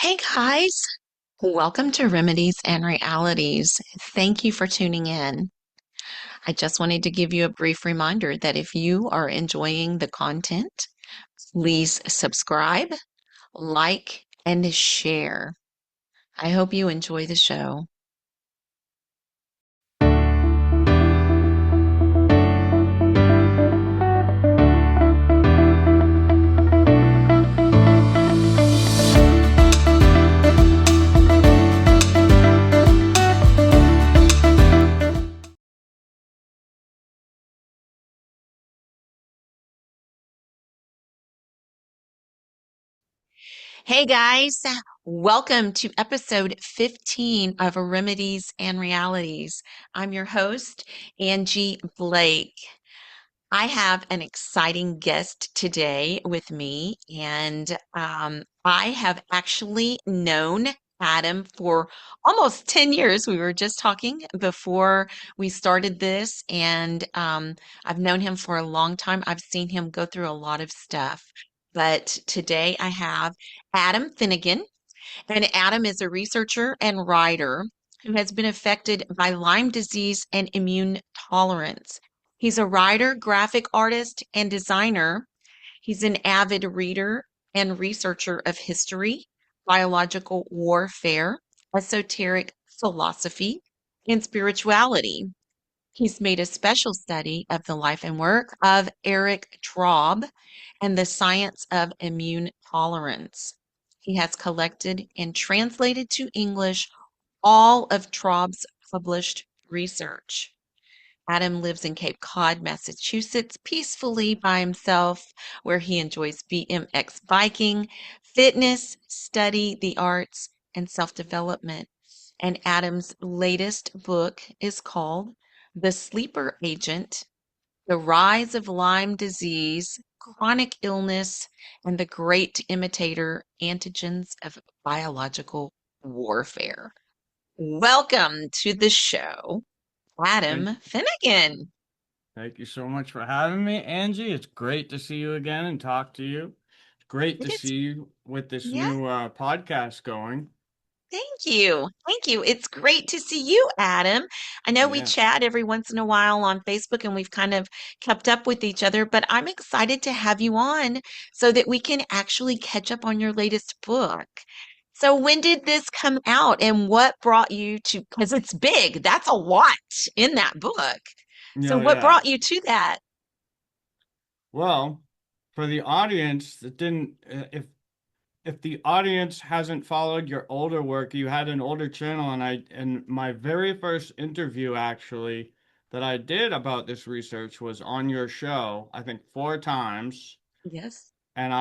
Hey guys, welcome to Remedies and Realities. Thank you for tuning in. I just wanted to give you a brief reminder that if you are enjoying the content, please subscribe, like, and share. I hope you enjoy the show. Hey guys, welcome to episode 15 of Remedies and Realities. I'm your host, Angie Blake. I have an exciting guest today with me, and I have actually known Adam for almost 10 years. We were just talking before we started this, and I've known him for a long time. I've seen him go through a lot of stuff. But today I have Adam Finnegan. And Adam is a researcher and writer who has been affected by Lyme disease and immune tolerance. He's a writer, graphic artist, and designer. He's an avid reader and researcher of history, biological warfare, esoteric philosophy, and spirituality. He's made a special study of the life and work of Erich Traub and the science of immune tolerance. He has collected and translated to English all of Traub's published research. Adam lives in Cape Cod, Massachusetts, peacefully by himself, where he enjoys BMX biking, fitness, study, the arts, and self development. And Adam's latest book is called The Sleeper Agent: The Rise of Lyme Disease, Chronic Illness, and the Great Imitator Antigens of Biological Warfare. Welcome to the show, Thank, Adam Finnegan. thank you so much for having me, Angie. It's great to see you again and talk to you. It's great It to is, see you with this yeah, new podcast going. thank you. Thank you. It's great to see you, Adam. I know we Yeah. chat every once in a while on Facebook and we've kind of kept up with each other, but I'm excited to have you on so that we can actually catch up on your latest book. So when did this come out and what brought you to, because it's big, that's a lot in that book. So Yeah, what yeah. brought you to that? Well, for the audience that didn't, if the audience hasn't followed your older work, you had an older channel, and my very first interview actually that I did about this research was on your show, I think 4 times. Yes. And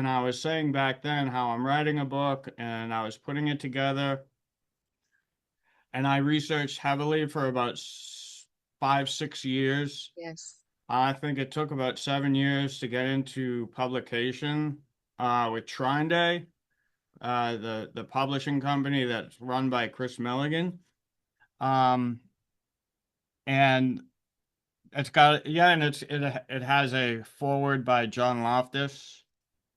I was saying back then how I'm writing a book and I was putting it together and I researched heavily for about 5, 6 years. Yes. I think it took about 7 years to get into publication with Trine Day, the publishing company that's run by Chris Milligan. Um, and it's got yeah, and it has a foreword by John Loftus,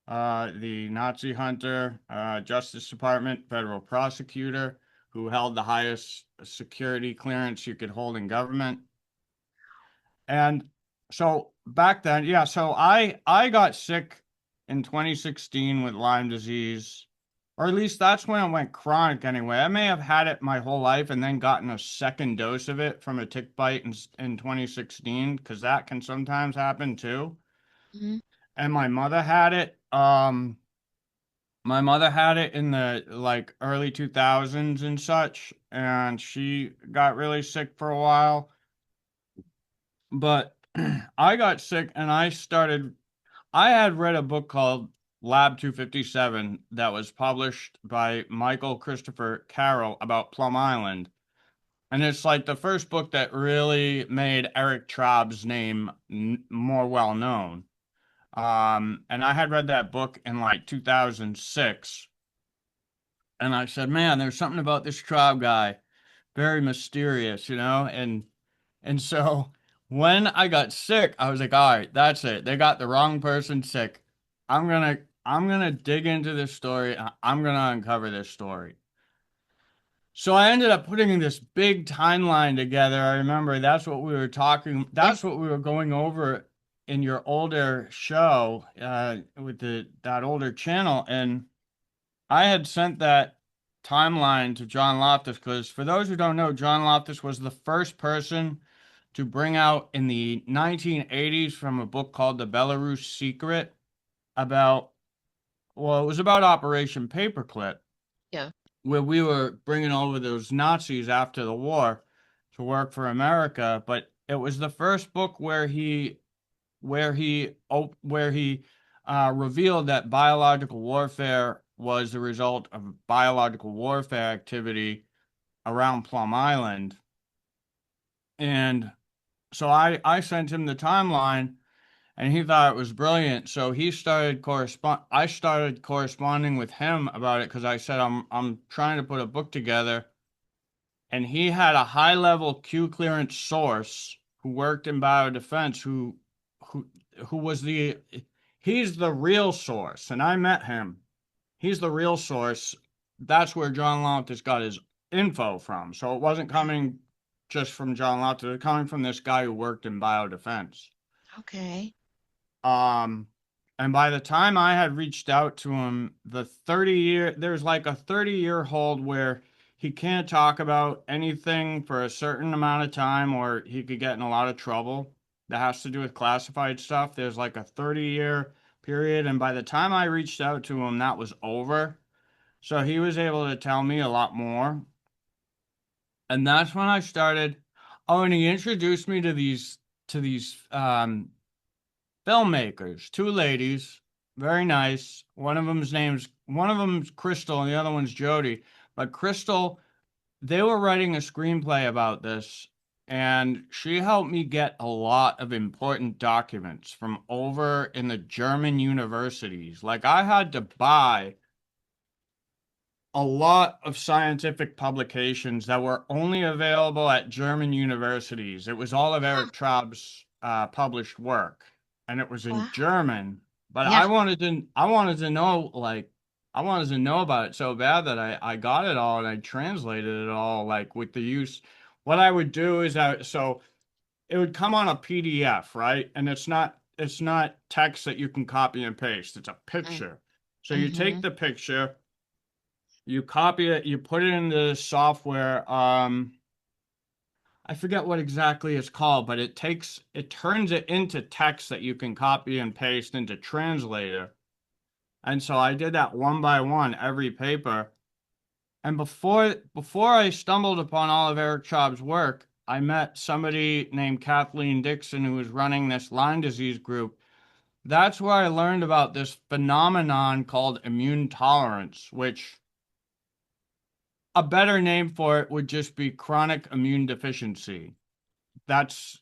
the Nazi hunter, Justice Department federal prosecutor who held the highest security clearance you could hold in government. And so back then, yeah, so I got sick in 2016 with Lyme disease, or at least that's when it went chronic anyway. I may have had it my whole life and then gotten a second dose of it from a tick bite in 2016, because that can sometimes happen too. Mhm. And my mother had it in the like early 2000s and such, and she got really sick for a while. But I got sick and I had read a book called Lab 257 that was published by Michael Christopher Carroll about Plum Island. And it's like the first book that really made Erich Traub's name more well known. And I had read that book in like 2006. And I said, man, there's something about this Traub guy, very mysterious, and so when I got sick, I was like, all right, that's it. They got the wrong person sick. I'm gonna I'm gonna dig into this story. I'm gonna uncover this story. So I ended up putting this big timeline together. I remember Yeah. that's what we were going over in your older show, with that older channel. And I had sent that timeline to John Loftus because for those who don't know, John Loftus was the first person to bring out in the 1980s from a book called The Belarus Secret about, well, it was about Operation Paperclip, Yeah. where we were bringing over those Nazis after the war to work for America. But it was the first book where he revealed that biological warfare was the result of biological warfare activity around Plum Island. And so I sent him the timeline and he thought it was brilliant. So I started corresponding with him about it because I said I'm trying to put a book together. And he had a high level Q clearance source who worked in biodefense who who was the he's the real source. And I met him. He's the real source. That's where John Loftus got his info from. So it wasn't coming just from John Loftus, it was coming from this guy who worked in biodefense. Okay. Um, and by the time I had reached out to him, there's like a 30-year hold where he can't talk about anything for a certain amount of time or he could get in a lot of trouble that has to do with classified stuff. There's like a 30-year period. And by the time I reached out to him, that was over. So he was able to tell me a lot more. And that's when I started. Oh, and he introduced me to these filmmakers, two ladies, very nice. One of them's Crystal and the other one's Jody. But Crystal, they were writing a screenplay about this, and she helped me get a lot of important documents from over in the German universities. Like I had to buy a lot of scientific publications that were only available at German universities. It was all of Huh. Erich Traub's published work, and it was in Wow. German. But Yeah. I wanted to know about it so bad that I got it all and I translated it all like with the use. What I would do is so it would come on a PDF, right? And it's not text that you can copy and paste. It's a picture. So you Mm-hmm. take the picture, you copy it, you put it into the software. I forget what exactly it's called, but it turns it into text that you can copy and paste into Translator. And so I did that one by one, every paper. And before I stumbled upon all of Eric Traub's work, I met somebody named Kathleen Dixon who was running this Lyme disease group. That's where I learned about this phenomenon called immune tolerance, which a better name for it would just be chronic immune deficiency. That's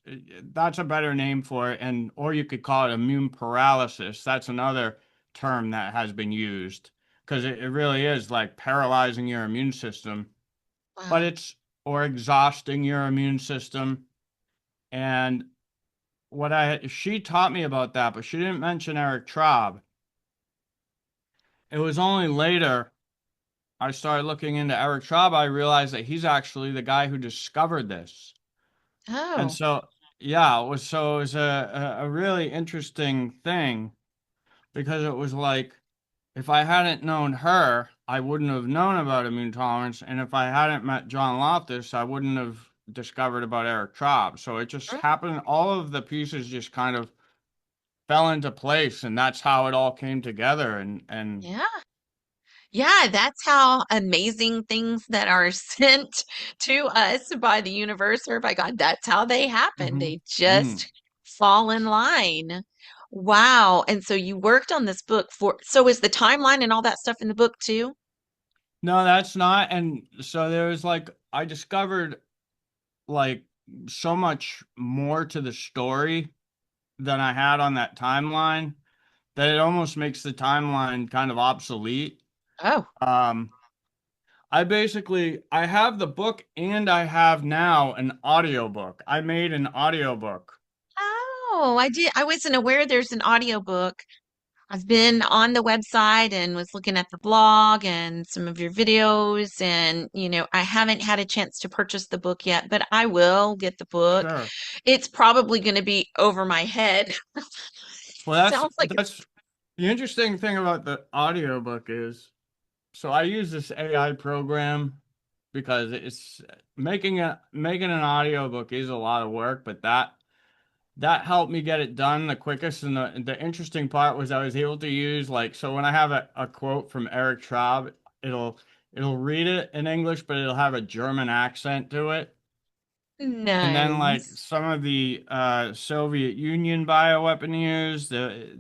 that's a better name for it, and or you could call it immune paralysis. That's another term that has been used because it really is like paralyzing your immune system, but Wow. it's or exhausting your immune system. And she taught me about that, but she didn't mention Eric Traub. It was only later I started looking into Eric Traub, I realized that he's actually the guy who discovered this. And Oh. so, yeah, it was a really interesting thing because it was like if I hadn't known her, I wouldn't have known about immune tolerance, and if I hadn't met John Loftus, I wouldn't have discovered about Eric Traub. So it just Mm. happened. All of the pieces just kind of fell into place, and that's how it all came together. And Yeah. Yeah, that's how amazing things that are sent to us by the universe or by God, that's how they happen. hmm They hmm just fall in line. Wow. And so you worked on this book so is the timeline and all that stuff in the book too? no, that's not. And so there was like I discovered like so much more to the story than I had on that timeline that it almost makes the timeline kind of obsolete. Oh. Um, I have the book and I have now an audiobook. I made an audiobook. Oh, I wasn't aware there's an audiobook. I've been on the website and was looking at the blog and some of your videos, and I haven't had a chance to purchase the book yet, but I will get the book. Sure. It's probably going to be over my head. Well, that's Sounds like it's that's the interesting thing about the audiobook is, so I use this AI program because it's making an audiobook is a lot of work, but that helped me get it done the quickest. And the interesting part was I was able to use, like, so when I have a quote from Erich Traub, it'll it'll read it in English, but it'll have a German accent to it. And then like nice. some of the Soviet Union bioweapon years, the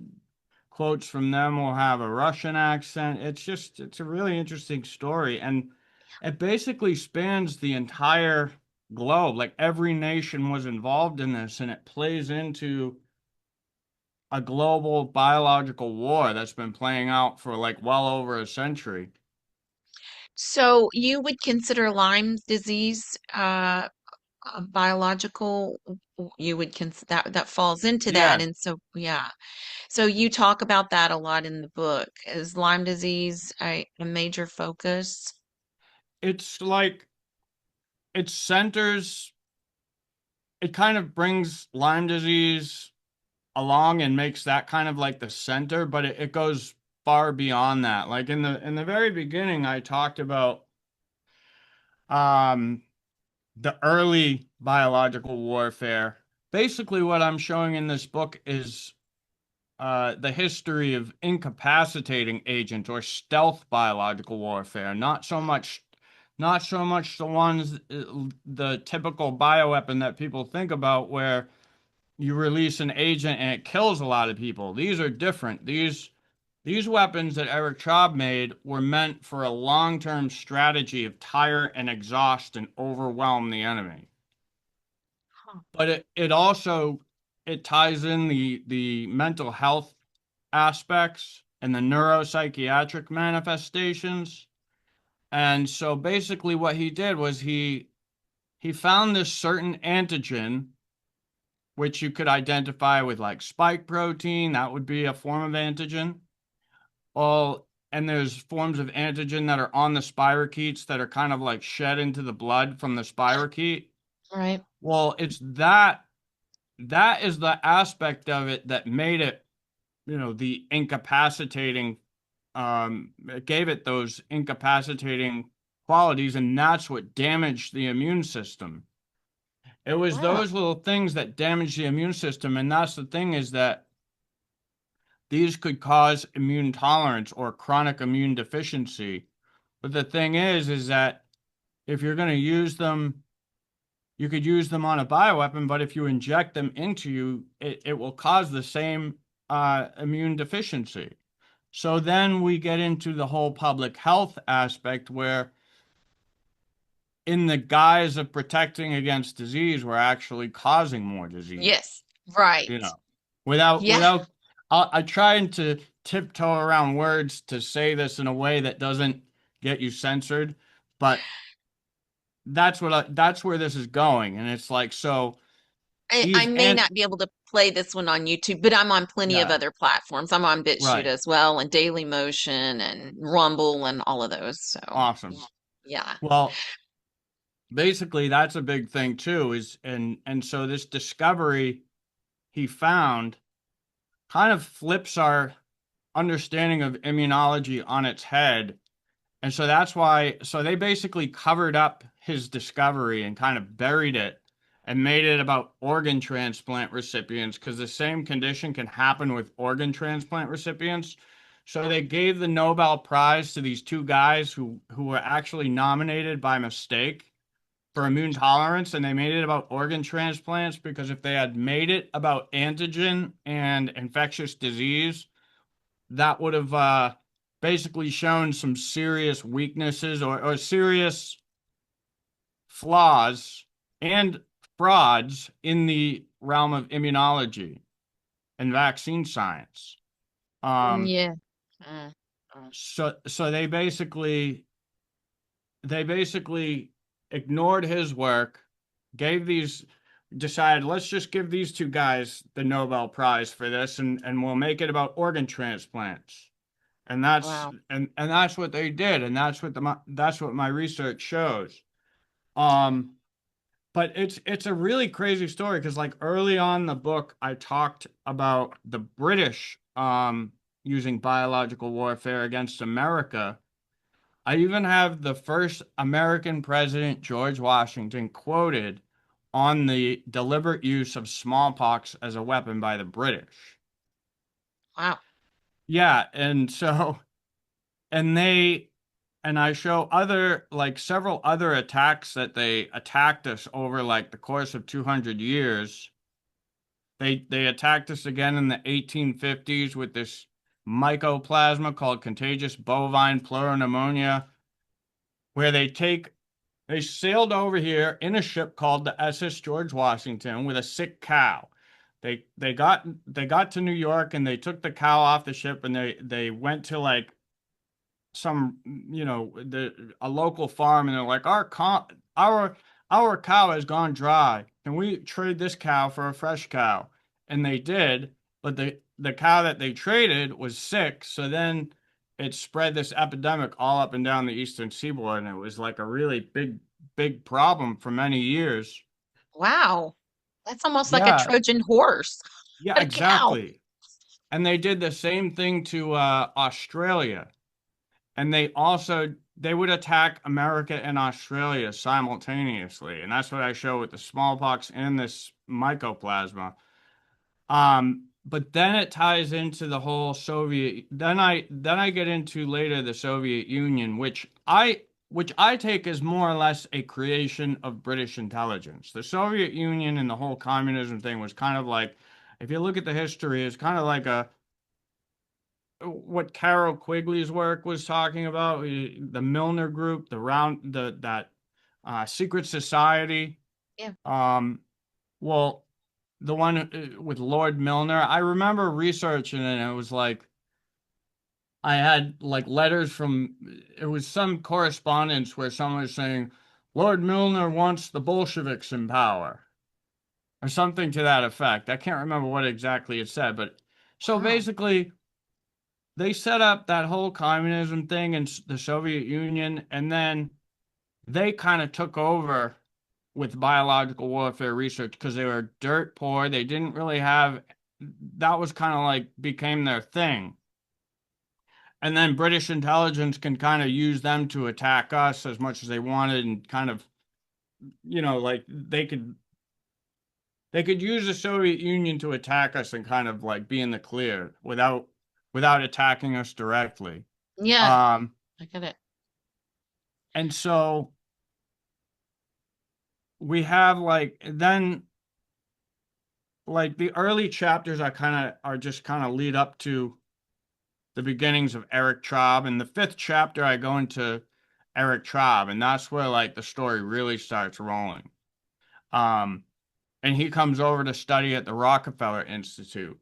quotes from them will have a Russian accent. It's a really interesting story, and it basically spans the entire globe. Like every nation was involved in this, and it plays into a global biological war that's been playing out for like well over a century. So you would consider Lyme disease a biological, you would consider that falls into that. Yeah, And so, yeah. So you talk about that a lot in the book. Is Lyme disease a major focus? it's like it centers, it kind of brings Lyme disease along and makes that kind of like the center, but it goes far beyond that. Like in the very beginning, I talked about um the early biological warfare. Basically, what I'm showing in this book is the history of incapacitating agents or stealth biological warfare. Not so much the ones, the typical bioweapon that people think about, where you release an agent and it kills a lot of people. These are different. These weapons that Erich Traub made were meant for a long-term strategy of tire and exhaust and overwhelm the enemy. Huh. But it also it ties in the mental health aspects and the neuropsychiatric manifestations. And so basically what he did was he found this certain antigen which you could identify with like spike protein, that would be a form of antigen. All and there's forms of antigen that are on the spirochetes that are kind of like shed into the blood from the spirochete. Right. Well, it's that is the aspect of it that made it, the incapacitating, it gave it those incapacitating qualities, and that's what damaged the immune system. It was Wow. those little things that damaged the immune system, and that's the thing is that these could cause immune tolerance or chronic immune deficiency. But the thing is that if you're going to use them, you could use them on a bioweapon, but if you inject them into you, it will cause the same immune deficiency. So then we get into the whole public health aspect where, in the guise of protecting against disease, we're actually causing more disease, Yes. Right. you know, without, Yeah. without, I trying to tiptoe around words to say this in a way that doesn't get you censored, but that's where this is going. And it's like, so I these, may and not be able to play this one on YouTube, but I'm on plenty of yeah, other platforms. I'm on BitChute right. as well, and Daily Motion and Rumble and all of those. So, Awesome. yeah. Well, basically that's a big thing too, is and so this discovery he found kind of flips our understanding of immunology on its head. And so that's why, so they basically covered up his discovery and kind of buried it and made it about organ transplant recipients, because the same condition can happen with organ transplant recipients. So they gave the Nobel Prize to these two guys who were actually nominated by mistake for immune tolerance, and they made it about organ transplants, because if they had made it about antigen and infectious disease, that would have basically shown some serious weaknesses, or serious flaws and frauds in the realm of immunology and vaccine science. Um, Yeah. Mm, mm. so they basically ignored his work, gave these, decided, let's just give these two guys the Nobel Prize for this, and we'll make it about organ transplants. Wow. And that's what they did, and that's what my research shows. Um, but it's a really crazy story because like early on in the book, I talked about the British using biological warfare against America. I even have the first American president, George Washington, quoted on the deliberate use of smallpox as a weapon by the British. Wow. Yeah, and so and they and I show other like several other attacks that they attacked us over like the course of 200 years. They attacked us again in the 1850s with this mycoplasma called contagious bovine pleuropneumonia, where they sailed over here in a ship called the SS George Washington with a sick cow. They got to New York and they took the cow off the ship and they went to like some a local farm and they're like our cow has gone dry. Can we trade this cow for a fresh cow? And they did, but the cow that they traded was sick, so then it spread this epidemic all up and down the eastern seaboard, and it was like a really big problem for many years. Wow. That's almost like a Yeah, Trojan horse, yeah, but a cow. exactly. And they did the same thing to Australia. And they would attack America and Australia simultaneously, and that's what I show with the smallpox and this mycoplasma. But then it ties into the whole Soviet. Then I get into later the Soviet Union, which I take as more or less a creation of British intelligence. The Soviet Union and the whole communism thing was kind of like, if you look at the history, it's kind of like a what Carol Quigley's work was talking about, the Milner Group, the round the that secret society. Yeah. Um, well, the one with Lord Milner, I remember researching it, and it was like I had like letters from it was some correspondence where someone was saying Lord Milner wants the Bolsheviks in power or something to that effect. I can't remember what exactly it said, but so Wow. basically they set up that whole communism thing in the Soviet Union, and then they kind of took over with biological warfare research because they were dirt poor. They didn't really have that was kind of like became their thing. And then British intelligence can kind of use them to attack us as much as they wanted and kind of, like they could use the Soviet Union to attack us and kind of like be in the clear without attacking us directly. Yeah, Um, I get it. and so we have like the early chapters are just kind of lead up to the beginnings of Erich Traub. And the fifth chapter I go into Erich Traub, and that's where like the story really starts rolling. Um, and he comes over to study at the Rockefeller Institute.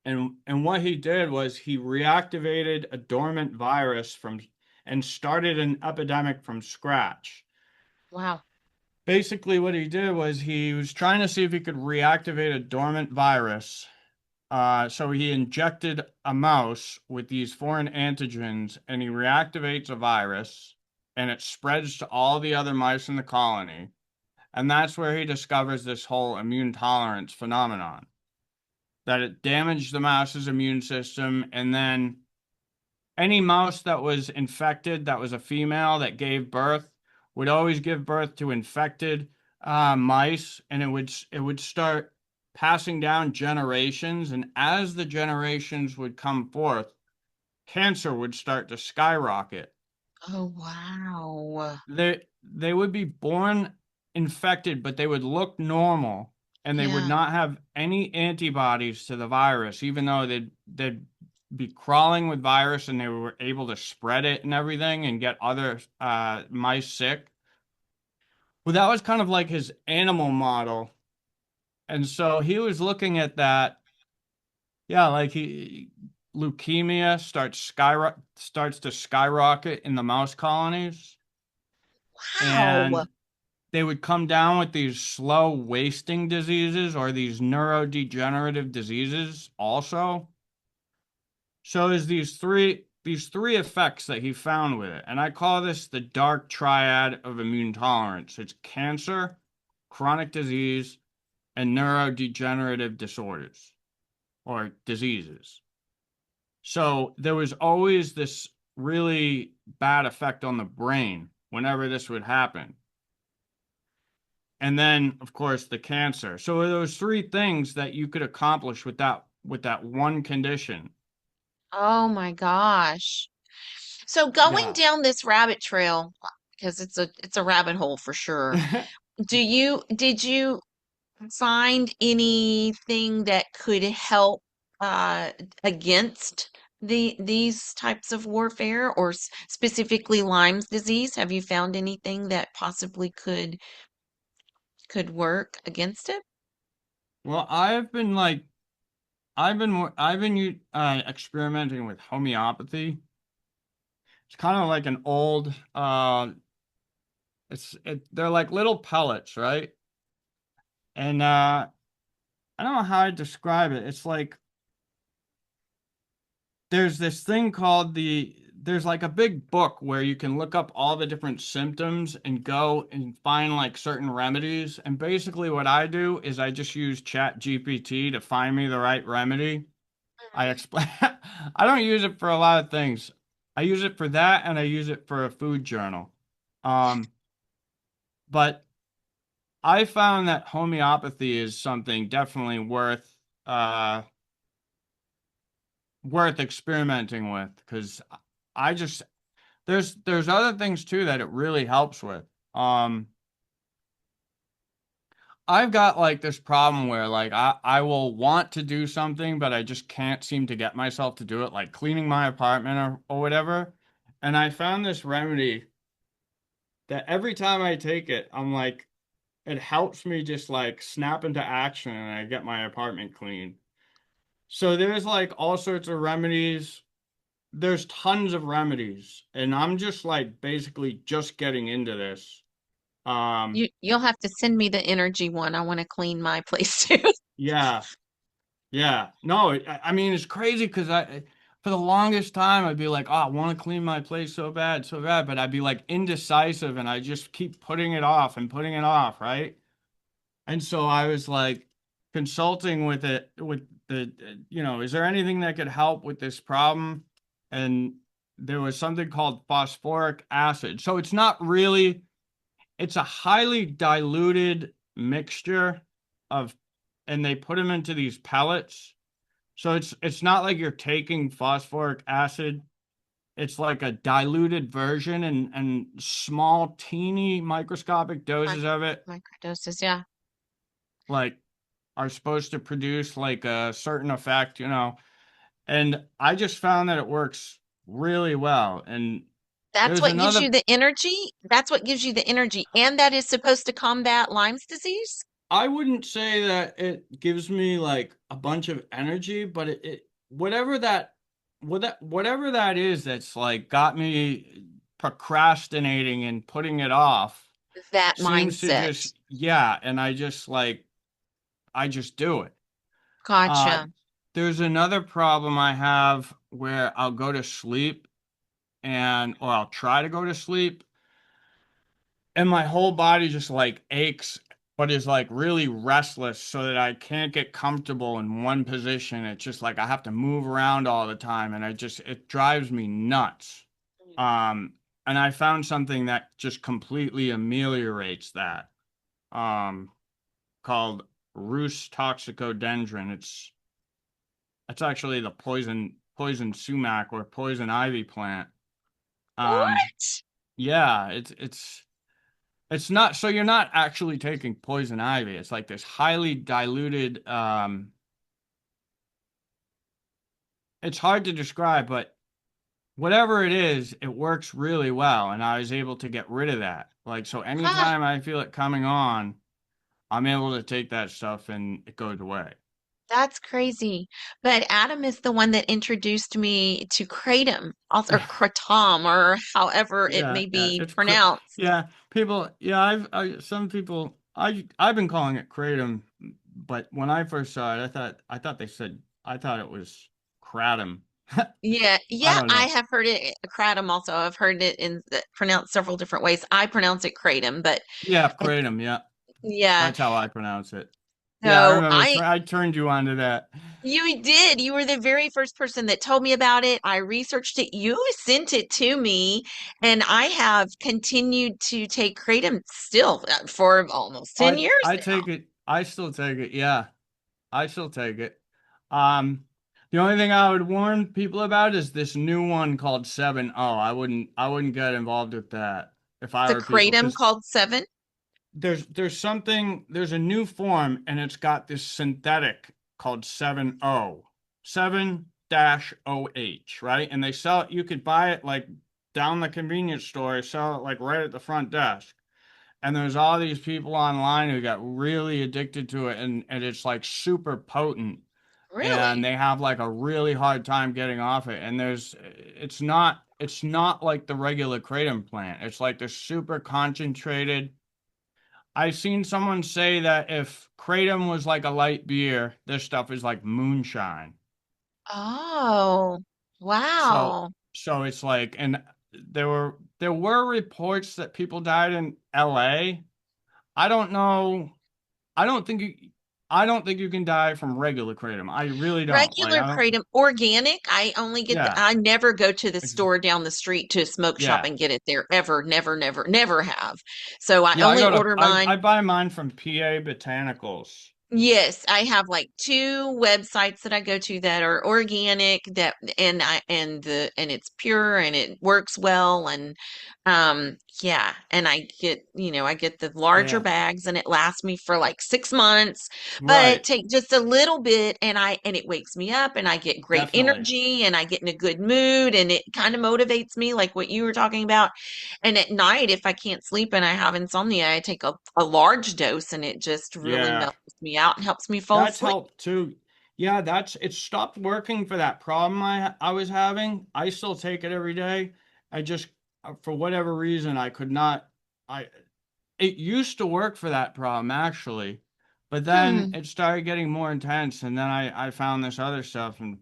And what he did was he reactivated a dormant virus from and started an epidemic from scratch. Wow. Basically, what he did was he was trying to see if he could reactivate a dormant virus. So he injected a mouse with these foreign antigens, and he reactivates a virus, and it spreads to all the other mice in the colony. And that's where he discovers this whole immune tolerance phenomenon, that it damaged the mouse's immune system, and then any mouse that was infected, that was a female that gave birth, would always give birth to infected mice, and it would start passing down generations. And as the generations would come forth, cancer would start to skyrocket. Oh, wow. They would be born infected, but they would look normal, and they would Yeah. not have any antibodies to the virus, even though they'd be crawling with virus and they were able to spread it and everything and get other mice sick. Well, that was kind of like his animal model. And so he was looking at that. Yeah, like leukemia starts to skyrocket in the mouse colonies. Wow. And they would come down with these slow wasting diseases or these neurodegenerative diseases also. So there's these three effects that he found with it. And I call this the dark triad of immune tolerance. It's cancer, chronic disease, and neurodegenerative disorders or diseases. So there was always this really bad effect on the brain whenever this would happen. And then, of course, the cancer. So those three things that you could accomplish with that one condition. Oh my gosh. So going Yeah. down this rabbit trail, because it's a rabbit hole for sure. Did you find anything that could help uh against these types of warfare or specifically Lyme's disease? Have you found anything that possibly could work against it? Well, I've been experimenting with homeopathy. It's kind of like an old they're like little pellets, right? And I don't know how to describe it. It's like there's this thing called there's like a big book where you can look up all the different symptoms and go and find like certain remedies. And basically what I do is I just use Chat GPT to find me the right remedy. I explain I don't use it for a lot of things. I use it for that and I use it for a food journal. Um, but I found that homeopathy is something definitely uh worth experimenting with because I just there's other things too that it really helps with. Um, I've got like this problem where like I will want to do something, but I just can't seem to get myself to do it, like cleaning my apartment or whatever. And I found this remedy that every time I take it, I'm like, it helps me just like snap into action and I get my apartment clean. So there's like all sorts of remedies. There's tons of remedies, and I'm just like basically just getting into this. Um, You'll have to send me the energy one. I want to clean my place too. yeah, yeah. No, I mean it's crazy because for the longest time I'd be like, oh, I want to clean my place so bad, but I'd be like indecisive and I just keep putting it off and putting it off, right? And so I was like consulting with is there anything that could help with this problem? And there was something called phosphoric acid. So it's a highly diluted mixture of, and they put them into these pellets. So it's not like you're taking phosphoric acid. It's like a diluted version and small, teeny microscopic Mic doses of it, Microdoses, yeah. like are supposed to produce like a certain effect. And I just found that it works really well. And That's there's what gives you another, the energy. That's what gives you the energy. And that is supposed to combat Lyme's disease? I wouldn't say that it gives me like a bunch of energy, but it whatever that is that's like got me procrastinating and putting it off That seems to mindset. just, yeah, and I just do it. Uh, Gotcha. there's another problem I have where I'll go to sleep or I'll try to go to sleep and my whole body just like aches, but is like really restless so that I can't get comfortable in one position. It's just like I have to move around all the time and it drives me nuts. Um, and I found something that just completely ameliorates that, um, called Rhus toxicodendron. It's actually the poison sumac or poison ivy plant. Um, What? yeah, it's not, so you're not actually taking poison ivy. It's like this highly diluted, it's hard to describe, but whatever it is, it works really well. And I was able to get rid of that. Like, so Huh. anytime I feel it coming on, I'm able to take that stuff and it goes away. That's crazy. But Adam is the one that introduced me to kratom, also, or kratom, or however it Yeah, may yeah, be pronounced. yeah, people, yeah, some people, I've been calling it kratom, but when I first saw it, I thought it was kratom. Yeah, I yeah, don't I know. have heard it kratom also. I've heard it pronounced several different ways. I pronounce it kratom, but Yeah, I, kratom, yeah, yeah. that's how I pronounce it. Yeah, I So remember, I turned you on to that. you did. You were the very first person that told me about it. I researched it. You sent it to me, and I have continued to take kratom still for almost 10 years I now. take it, I still take it, yeah, I still take it. Um, the only thing I would warn people about is this new one called 7-O. I wouldn't get involved with that if I The were people, kratom because called Seven. there's a new form and it's got this synthetic called 7-O, 7-OH, right? And they sell it, you could buy it like down the convenience store, sell it like right at the front desk. And there's all these people online who got really addicted to it, and it's like super potent, and Really? they have like a really hard time getting off it. And it's not like the regular kratom plant. It's like the super concentrated. I've seen someone say that if kratom was like a light beer, this stuff is like moonshine. Oh, So wow. it's like, and there were reports that people died in LA. I don't know. I don't think you I don't think you can die from regular kratom. I really don't. Like Regular I don't kratom, organic. I only get yeah. I never go to the ex- store down the street to a smoke shop Yeah. and get it there ever, never, never, never have. So I Yeah, only order mine. I buy mine from PA Botanicals. Yes, I have like two websites that I go to that are organic that and it's pure and it works well and yeah, and I get, I get the larger Yeah. bags and it lasts me for like 6 months, but Right. take just a little bit and it wakes me up and I get great Definitely. energy and I get in a good mood and it kind of motivates me like what you were talking about. And at night, if I can't sleep and I have insomnia, I take a large dose and it just really Yeah. mellows me out and helps me fall That's asleep. helped too. Yeah, that's it stopped working for that problem I was having. I still take it every day. I just for whatever reason I could not I it used to work for that problem actually, but then Hmm. it started getting more intense, and then I found this other stuff, and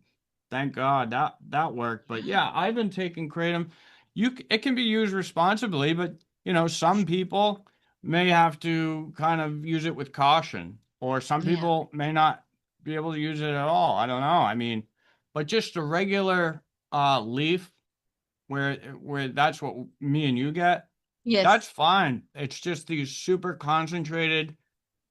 thank God that worked. But yeah, I've been taking kratom. It can be used responsibly, but some people may have to kind of use it with caution, or some Yeah. people may not be able to use it at all. I don't know. I mean, but just a regular leaf where that's what me and you get, Yes. that's fine. It's just these super concentrated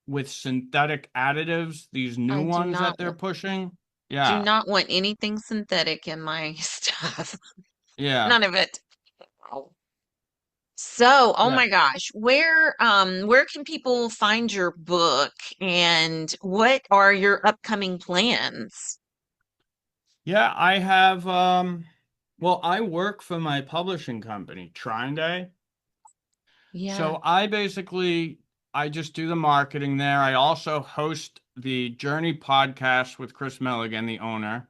with synthetic additives, these new I ones that they're pushing. do Yeah. not want anything synthetic in my stuff. Yeah. None of it. Oh. So, oh Yeah. my gosh, where can people find your book and what are your upcoming plans? Yeah, I have well, I work for my publishing company, Trine. Yeah. So I just do the marketing there. I also host the Journey podcast with Chris Milligan, the owner.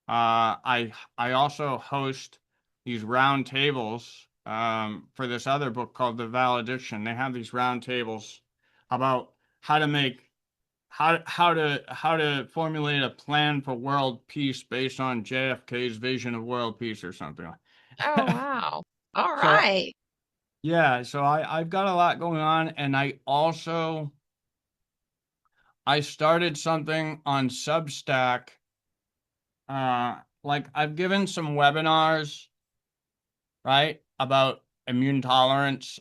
I also host these round tables for this other book called The Valediction. They have these round tables about how to make how to formulate a plan for world peace based on JFK's vision of world peace or something. Oh, wow. All So right. yeah, so I've got a lot going on, and I started something on Substack. Like I've given some webinars, right, about immune tolerance.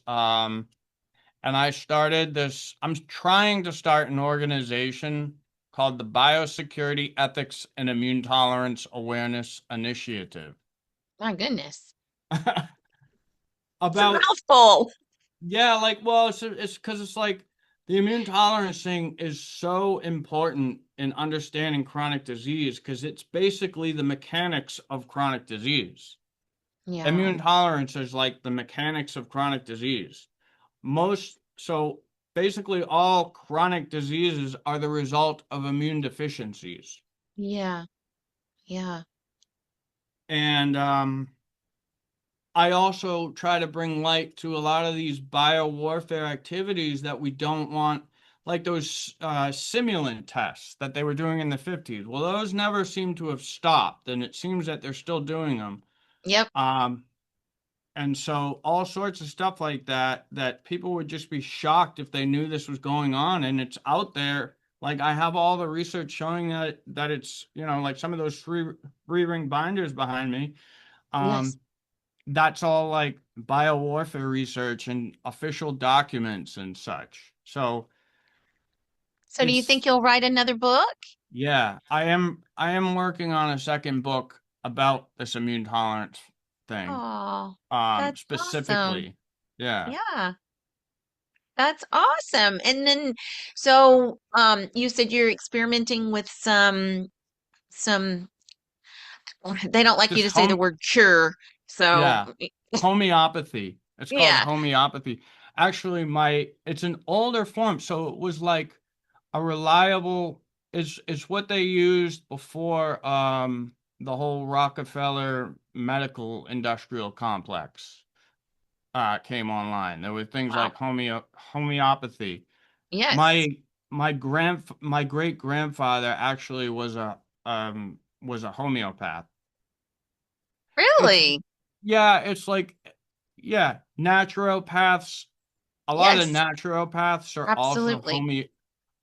And I'm trying to start an organization called the Biosecurity Ethics and Immune Tolerance Awareness Initiative. My goodness. It's a About, mouthful. yeah, like, well, it's because it's like the immune tolerance thing is so important in understanding chronic disease because it's basically the mechanics of chronic disease. Yeah. Immune tolerance is like the mechanics of chronic disease. So basically all chronic diseases are the result of immune deficiencies. Yeah. Yeah. And I also try to bring light to a lot of these biowarfare activities that we don't want, like those simulant tests that they were doing in the 50s. Well, those never seem to have stopped, and it seems that they're still doing them. Yep. Um, and so all sorts of stuff like that, that people would just be shocked if they knew this was going on, and it's out there. Like I have all the research showing that it's, like some of those three ring binders behind me. Yes. Um, that's all like biowarfare research and official documents and such. So So do you think it's you'll write another book? yeah, I am working on a second book about this immune tolerance thing. Oh, that's awesome. Specifically. Yeah. Yeah, that's awesome. And then, so, you said you're experimenting with some, they don't like you Just to say the word cure. So, yeah, homeopathy. It's called yeah. homeopathy. Actually, it's an older form, so it was like a reliable is what they used before the whole Rockefeller medical industrial complex came online. There were things Wow. like homeopathy. Yes. My great grandfather actually was a homeopath. It's Really? yeah, it's like yeah, naturopaths. A lot of Yes, naturopaths absolutely.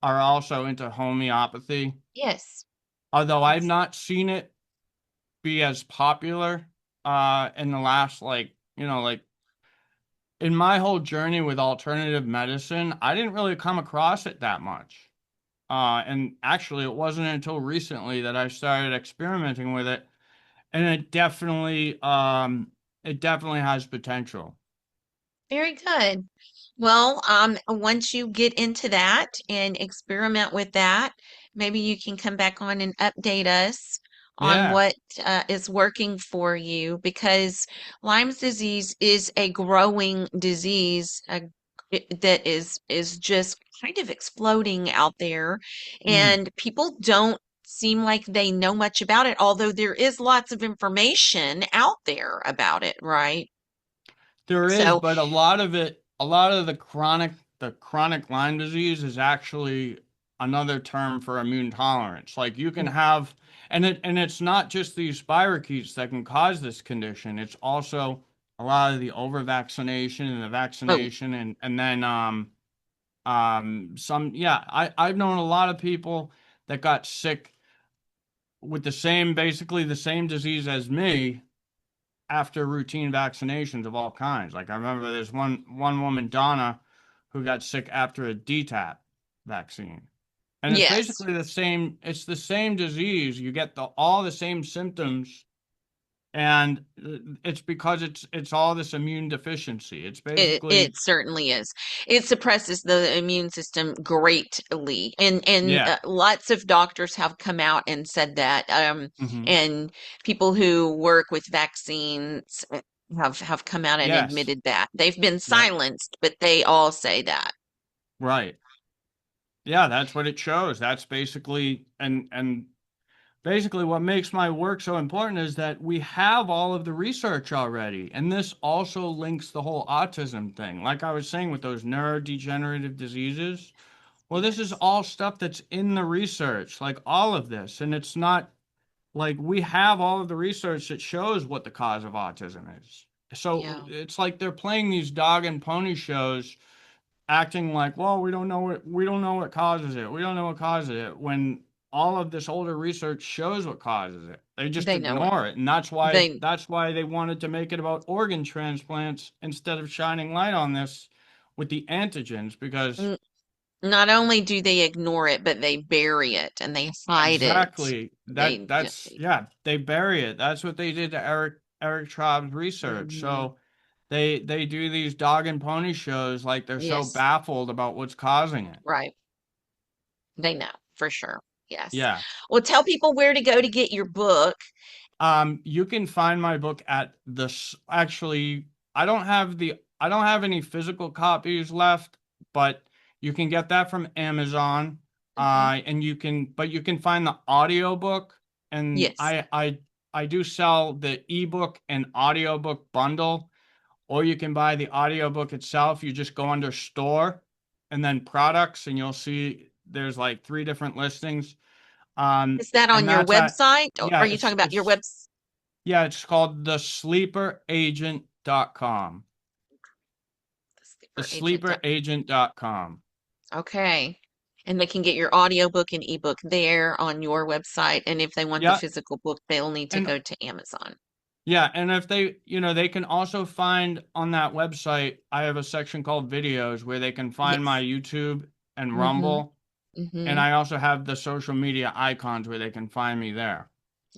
are also into homeopathy. Yes. Although I've Yes. not seen it be as popular in the last like in my whole journey with alternative medicine, I didn't really come across it that much. And actually it wasn't until recently that I started experimenting with it, and it definitely has potential. Very good. Well, once you get into that and experiment with that, maybe you can come back on and update us on Yeah. what is working for you, because Lyme's disease is a growing disease that is just kind of exploding out there, Mm. and people don't seem like they know much about it, although there is lots of information out there about it, right? There is, So, but a lot of the chronic Lyme disease is actually another term for immune tolerance. Like you can have, and it's not just these spirochetes that can cause this condition. It's also a lot of the over vaccination and the oh, vaccination, and then some yeah. I've known a lot of people that got sick with basically the same disease as me after routine vaccinations of all kinds. Like I remember there's one woman, Donna, who got sick after a DTaP vaccine. And it's yes. basically it's the same disease. You get all the same symptoms, and it's because it's all this immune deficiency. It's It basically certainly is. It suppresses the immune system greatly, and yeah. lots of doctors have come out and said that. Hmm. And people who work with vaccines have come out and Yes. admitted that. They've been Yep. silenced, but they all say that. Right. Yeah, that's what it shows. That's basically and basically what makes my work so important is that we have all of the research already. And this also links the whole autism thing. Like I was saying with those neurodegenerative diseases, well, this is Yes. all stuff that's in the research, like all of this. And it's not like we have all of the research that shows what the cause of autism is. So Yeah. it's like they're playing these dog and pony shows, acting like, well, we don't know what causes it. We don't know what causes it when all of this older research shows what causes it. They just They know it. ignore it. And They that's why they wanted to make it about organ transplants instead of shining light on this with the antigens because n- not only do they ignore it, but they bury it and they hide it. exactly They just, that's yeah, they bury it. That's what they did to Eric Traub's research. mhm. So they do these dog and pony shows like they're so Yes, baffled about what's causing it. right. They know for sure. Yes. Yeah. Well, tell people where to go to get your book. You can find my book at actually, I don't have any physical copies left, but You can get that from Amazon. Hmm. And you can find the audiobook, and Yes. I do sell the ebook and audiobook bundle, or you can buy the audiobook itself. You just go under store and then products, and you'll see there's like three different listings. Is that And on your that's at, website? Or yeah, are you talking about your it's, webs? yeah, it's called thesleeperagent.com. The sleeper agent. Thesleeperagent.com. Okay. And they can get your audiobook and ebook there on your website. And if they want the Yeah. physical book, they'll need to And go to Amazon. yeah, and if they, they can also find on that website, I have a section called videos where they can find my Yes. YouTube and Mm-hmm. Rumble. And Mm-hmm. I also have the social media icons where they can find me there.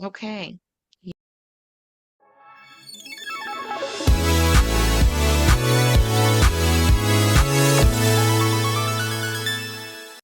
Okay.